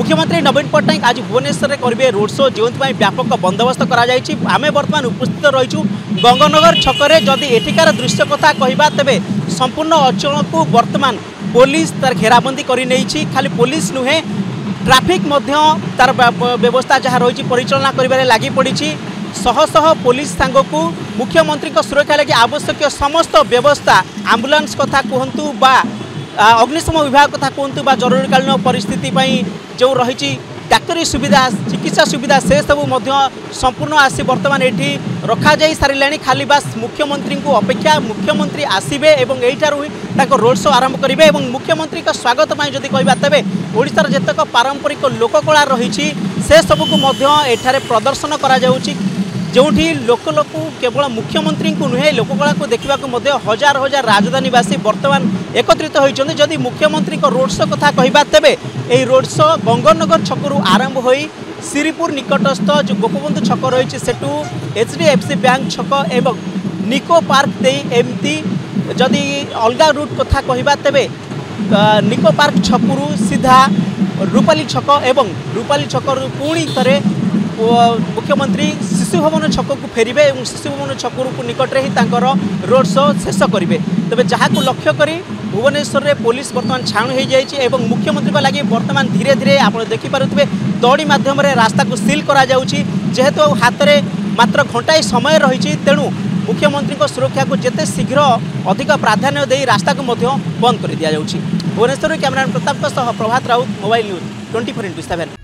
मुख्यमंत्री नवीन पट्टनायक आज भुवनेश्वर में करेंगे रोड शो जो व्यापक बंदोबस्त आम बर्तमान उपस्थित रही गंगानगर छकरे जदि एठिकार दृश्य कथा कहवा तेरे संपूर्ण अंचल को बर्तमान पुलिस तार घेराबंदी कर खाली पुलिस नुहे ट्राफिक तार व्यवस्था जहाँ रही परिचालना कर लगी पड़ी शह शह पुलिस सांगकू मुख्यमंत्री सुरक्षा लगी आवश्यक समस्त व्यवस्था आंबुलांस कथा कहतु बा अग्निशम विभाग कथा कहतु बा जरूरीकालीन परिस्थिति जो रही डाक्तरी सुविधा चिकित्सा सुविधा से सब संपूर्ण आसी बर्तमान ये रखा जा सारे खाली बास मुख्यमंत्री को अपेक्षा मुख्यमंत्री आसबे और यही रोड शो आरंभ करेंगे मुख्यमंत्री स्वागत जदि कहवा तेरे ओडिशार जेतक पारंपरिक लोककला रही से सबको एठारे प्रदर्शन करा जोठी लोक केवल मुख्यमंत्री को नुहे लोककला को देखा हजार हजार राजधानीवासी बर्तमान एकत्रित होती जदि मुख्यमंत्री रोड शो कथा कहवा तेरे यही रोड शो गंगानगर छकरू आरंभ हो श्रीपुर निकटस्थ जो गोपबंधु छक रही सेठू HDFC बैंक छक एवं निको पार्क दे एमती जदि अलग रूट कथा कहवा तेरे निको पार्क छकरू सीधा रूपाली छक एवं रूपाली छकरू पुणी थे मुख्यमंत्री शिशु भवन छक को फेरबे और शिशु भवन छक निकट ही रोड शो शेष करेंगे तेज जहाँ को लक्ष्य कर भुवनेश्वर में पुलिस बर्तमान छाणु हो जाए मुख्यमंत्री लगे बर्तमान धीरे धीरे आप देखिपे दौड़ी मध्यम रास्ता को सील करा जेहेतु हाथ में मात्र घंटाए समय रही तेणु मुख्यमंत्री सुरक्षा को जिते शीघ्र अधिक प्राधान्य दे रास्ता को बंद कर दि जाऊँगी। भुवनेश्वर कैमरामैन प्रताप प्रभात राउत मोबाइल न्यूज 24x7।